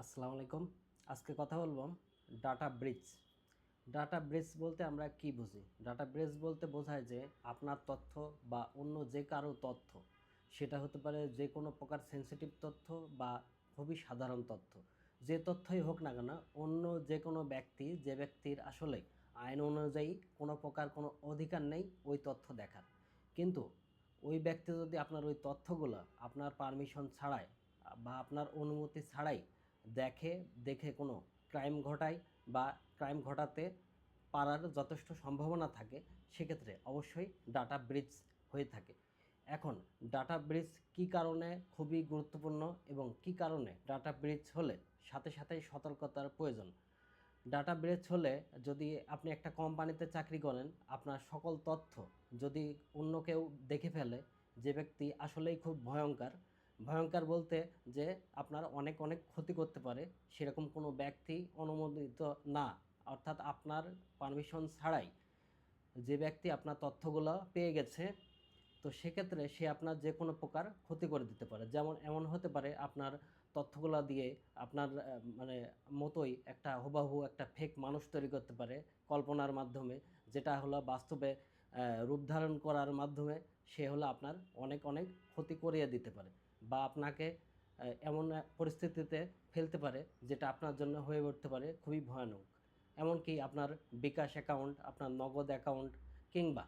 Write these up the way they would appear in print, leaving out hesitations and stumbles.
আসসালামু আলাইকুম। আজকে কথা বলবো ডাটা ব্রিচ। ডাটা ব্রিচ বলতে আমরা কি বুঝি? ডাটা ব্রিচ বলতে বোঝায় যে আপনার তথ্য বা অন্য যে কারো তথ্য, সেটা হতে পারে যে কোনো প্রকার সেন্সিটিভ তথ্য বা খুবই সাধারণ তথ্য, যে তথ্যই হোক না কেন, অন্য যে কোনো ব্যক্তি, যে ব্যক্তির আসলে আইন অনুযায়ী কোনো প্রকার কোনো অধিকার নেই ওই তথ্য দেখার, কিন্তু ওই ব্যক্তি যদি আপনার ওই তথ্যগুলো আপনার পারমিশন ছাড়াই বা আপনার অনুমতি ছাড়াই দেখে কোনো ক্রাইম ঘটায় বা ক্রাইম ঘটাতে পারার যথেষ্ট সম্ভাবনা থাকে, সেক্ষেত্রে অবশ্যই ডাটা ব্রিচ হয়ে থাকে। এখন ডাটা ব্রিচ কী কারণে খুবই গুরুত্বপূর্ণ এবং কী কারণে ডাটা ব্রিচ হলে সাথে সাথেই সতর্কতার প্রয়োজন। ডাটা ব্রিচ হলে, যদি আপনি একটা কোম্পানিতে চাকরি করেন, আপনার সকল তথ্য যদি অন্য কেউ দেখে ফেলে, যে ব্যক্তি আসলেই খুব ভয়ঙ্কর, ভয়ঙ্কর বলতে যে আপনার অনেক অনেক ক্ষতি করতে পারে, সেরকম কোনো ব্যক্তি অনুমোদিত না, অর্থাৎ আপনার পারমিশন ছাড়াই যে ব্যক্তি আপনার তথ্যগুলো পেয়ে গেছে, তো সেক্ষেত্রে সে আপনার যে কোনো প্রকার ক্ষতি করে দিতে পারে। যেমন এমন হতে পারে আপনার তথ্যগুলো দিয়ে আপনার মানে মতোই একটা হুবাহু একটা ফেক মানুষ তৈরি করতে পারে কল্পনার মাধ্যমে, যেটা হলো বাস্তবে রূপ ধারণ করার মাধ্যমে সে হলো আপনার অনেক অনেক ক্ষতি করিয়ে দিতে পারে বা আপনাকে এমন পরিস্থিতিতে ফেলতে পারে যেটা আপনার জন্য হয়ে উঠতে পারে খুবই ভয়ানক। এমনকি আপনার বিকাশ অ্যাকাউন্ট, আপনার নগদ অ্যাকাউন্ট, কিংবা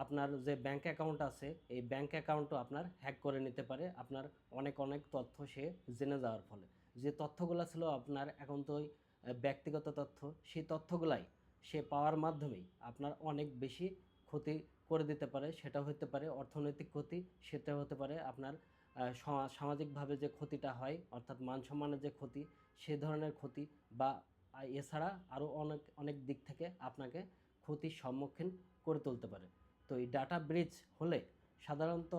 আপনার যে ব্যাঙ্ক অ্যাকাউন্ট আছে, এই ব্যাঙ্ক অ্যাকাউন্টও আপনার হ্যাক করে নিতে পারে আপনার অনেক অনেক তথ্য সে জেনে যাওয়ার ফলে। যে তথ্যগুলো ছিল আপনার একান্তই ব্যক্তিগত তথ্য, সেই তথ্যগুলাই সে পাওয়ার মাধ্যমেই আপনার অনেক বেশি ক্ষতি করে দিতে পারে। সেটা হতে পারে অর্থনৈতিক ক্ষতি, সেটা হতে পারে আপনার সামাজিকভাবে যে ক্ষতিটা হয়, অর্থাৎ মান সম্মানের যে ক্ষতি, সে ধরনের ক্ষতি, বা এছাড়া আরও অনেক অনেক দিক থেকে আপনাকে ক্ষতির সম্মুখীন করে তুলতে পারে। তো এই ডাটা ব্রিচ হলে সাধারণত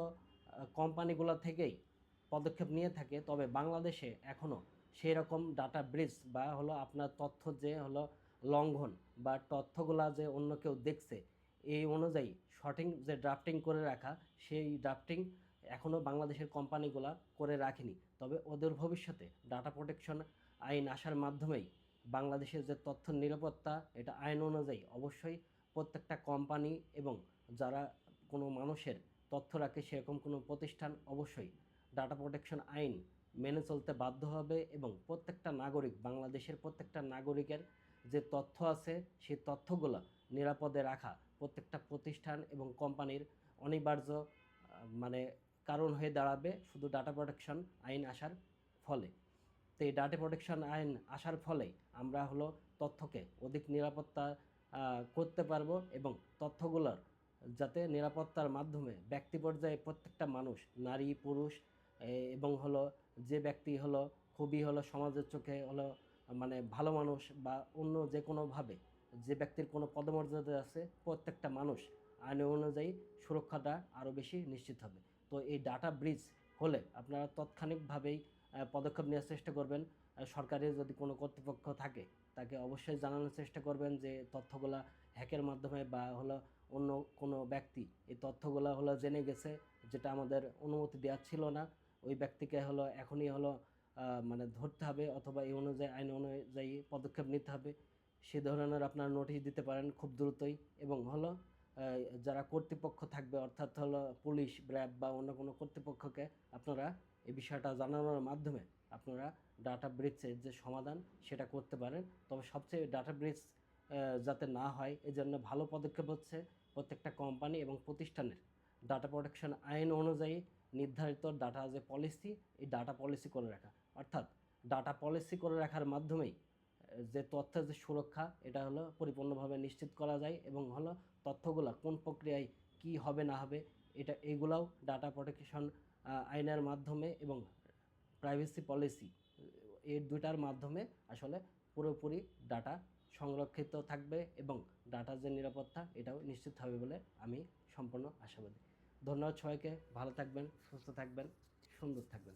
কোম্পানিগুলো থেকেই পদক্ষেপ নিয়ে থাকে, তবে বাংলাদেশে এখনও সেই রকম ডাটা ব্রিচ বা হলো আপনার তথ্য যে হলো লঙ্ঘন বা তথ্যগুলা যে অন্য কেউ দেখছে এই অনুযায়ী সঠিক যে ড্রাফটিং করে রাখা, সেই ড্রাফটিং এখনও বাংলাদেশের কোম্পানিগুলা করে রাখেনি। তবে ওদের ভবিষ্যতে ডাটা প্রোটেকশন আইন আসার মাধ্যমেই বাংলাদেশের যে তথ্য নিরাপত্তা, এটা আইন অনুযায়ী অবশ্যই প্রত্যেকটা কোম্পানি এবং যারা কোনো মানুষের তথ্য রাখে সেরকম কোনো প্রতিষ্ঠান অবশ্যই ডাটা প্রোটেকশন আইন মেনে চলতে বাধ্য হবে, এবং প্রত্যেকটা নাগরিক, বাংলাদেশের প্রত্যেকটা নাগরিকের যে তথ্য আছে সেই তথ্যগুলো নিরাপদে রাখা প্রত্যেকটা প্রতিষ্ঠান এবং কোম্পানির অনিবার্য মানে কারণ হয়ে দাঁড়াবে শুধু ডাটা প্রোটেকশন আইন আসার ফলে। তো এই ডাটা প্রোটেকশন আইন আসার ফলে আমরা হলো তথ্যকে অধিক নিরাপত্তা করতে পারবো, এবং তথ্যগুলোর যাতে নিরাপত্তার মাধ্যমে ব্যক্তি পর্যায়ে প্রত্যেকটা মানুষ, নারী পুরুষ এবং হলো যে ব্যক্তি হলো খুবই হলো সমাজের চোখে হলো মানে ভালো মানুষ বা অন্য যে কোনোভাবে যে ব্যক্তির কোনো পদমর্যাদা আছে, প্রত্যেকটা মানুষ আইন অনুযায়ী সুরক্ষাটা আরও বেশি নিশ্চিত হবে। তো এই ডাটা ব্রিচ হলে আপনারা তাৎক্ষণিকভাবেই পদক্ষেপ নেওয়ার চেষ্টা করবেন। সরকারি যদি কোনো কর্তৃপক্ষ থাকে তাকে অবশ্যই জানানোর চেষ্টা করবেন যে তথ্যগুলা হ্যাকের মাধ্যমে বা হলো অন্য কোনো ব্যক্তি এই তথ্যগুলো হলো জেনে গেছে, যেটা আমাদের অনুমতি দেওয়া ছিল না, ওই ব্যক্তিকে হলো এখনই হলো মানে ধরতে হবে, অথবা এই অনুযায়ী আইন অনুযায়ী পদক্ষেপ নিতে হবে। সে ধরনের আপনার নোটিশ দিতে পারেন খুব দ্রুতই, এবং হলো যারা কর্তৃপক্ষ থাকবে, অর্থাৎ হলো পুলিশ, র্যাব বা অন্য কোনো কর্তৃপক্ষকে আপনারা এই বিষয়টা জানানোর মাধ্যমে আপনারা ডাটা ব্রিচের যে সমাধান সেটা করতে পারেন। তবে সবচেয়ে ডাটা ব্রিচ যাতে না হয় এজন্য ভালো পদক্ষেপ হচ্ছে প্রত্যেকটা কোম্পানি এবং প্রতিষ্ঠানের ডাটা প্রোটেকশন আইন অনুযায়ী নির্ধারিত ডাটা যে পলিসি, এই ডাটা পলিসি করে রাখা, অর্থাৎ ডাটা পলিসি করে রাখার মাধ্যমেই যে তথ্যের যে সুরক্ষা এটা হলো পরিপূর্ণভাবে নিশ্চিত করা যায়, এবং হলো তথ্যগুলো কোন প্রক্রিয়ায় কি হবে না হবে এটা এগুলাও ডাটা প্রোটেকশন আইনের মাধ্যমে এবং প্রাইভেসি পলিসি এই দুটার মাধ্যমে আসলে পুরোপুরি ডাটা সংরক্ষিত থাকবে, এবং ডাটার যে নিরাপত্তা এটাও নিশ্চিত হবে বলে আমি সম্পূর্ণ আশাবাদী। ধন্যবাদ সবাইকে। ভালো থাকবেন, সুস্থ থাকবেন, সুন্দর থাকবেন।